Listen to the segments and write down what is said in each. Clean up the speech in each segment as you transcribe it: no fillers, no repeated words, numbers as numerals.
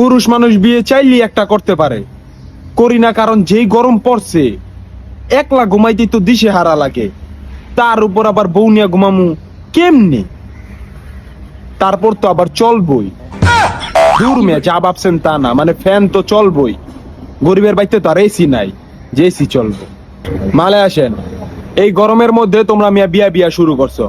পুরুষ মানুষ বিয়ে চাইলেই একটা করতে পারে, করি না কারণ যেই গরম পড়ছে একলা ঘুমাইতে তো দিশে হারা লাগে, তার উপর আবার বউ নিয়ে ঘুমামু কেমনে? তারপর তো আবার চলবই। দূর মেয়ে, যা ভাবছেন তা না, মানে ফ্যান তো চলবই, গরিবের বাড়িতে তো আর এসি নাই যে এসি চলবে। মালে আসেন, এই গরমের মধ্যে তোমরা মিয়া বিয়া বিয়া শুরু করছো।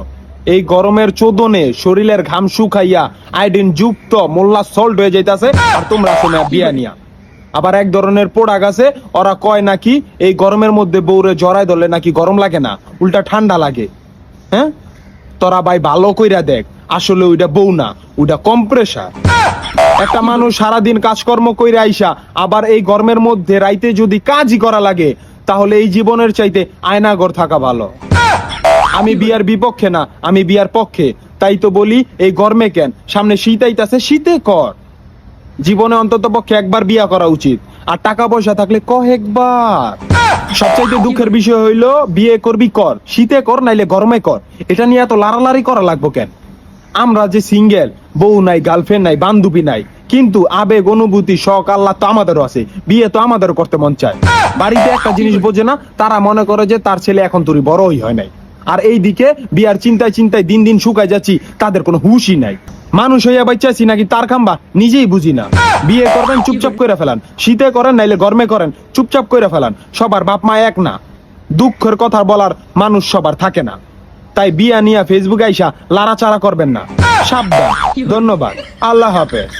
এই গরমের চোদনে শরীরের ঘাম শুকাইয়া আয়োডিন যুক্ত মোল্লা সল্ট হয়ে যাইতাছে, আর তোমরা আসো মিয়া বিয়া নিয়া। আবার এক ধরনের প্রোডাক্ট আছে, ওরা কয় নাকি এই গরমের মধ্যে বউরে জড়ায় ধরলে নাকি গরম লাগে না, উল্টা ঠান্ডা লাগে। হ্যাঁ, তোরা ভাই ভালো কইরা দেখ, আসলে ওইটা বউ না, ওইটা কম্প্রেসার। একটা মানুষ সারাদিন কাজকর্ম কইরা আইসা আবার এই গরমের মধ্যে রাইতে যদি কাজই করা লাগে, তাহলে এই জীবনের চাইতে আয়নাঘর থাকা ভালো। আমি বিয়ার বিপক্ষে না, আমি বিয়ার পক্ষে। তাই তো বলি এই গরমে কেন, সামনে শীত আইতাছে, শীতে কর। জীবনে অন্তত পক্ষে একবার বিয়া করা উচিত, আর টাকা পয়সা থাকলে একবার। সবচাইতে দুঃখের বিষয় হইলো বিয়ে করবি কর, শীতে কর নাইলে গরমে কর, এটা নিয়ে এত লাড়ালাড়ি করা লাগবো কেন? আমরা যে সিঙ্গেল, বউ নাই, গার্লফ্রেন্ড নাই, বান্ধবী নাই, কিন্তু আবেগ, অনুভূতি, শখ, আল্লাহ তো আমাদেরও আছে, বিয়ে তো আমাদেরও করতে মন চায়। বাড়িতে একটা জিনিস বোঝে না, তারা মনে করে যে তার ছেলে এখন তোরই বড়ই হয় নাই, আর এইদিকে বিয়ার চিন্তায় চিন্তায় দিন দিন শুকায় যাচ্ছি, তাদের কোনো হুশই নাই। মানুষ হইয়া বাচ্চাছি নাকি তার খাম্বা নিজেই বুঝি না। বিয়ে করবেন চুপচাপ করে ফেলান, শীতে করেন নাইলে গরমে করেন, চুপচাপ করে ফেলান। সবার বাপ মা এক না, দুঃখের কথা বলার মানুষ সবার থাকে না। তাই বিয়া নিয়া ফেসবুকে আইসা লাড়াচাড়া করবেন না, সাবধান। ধন্যবাদ, আল্লাহ হাফেজ।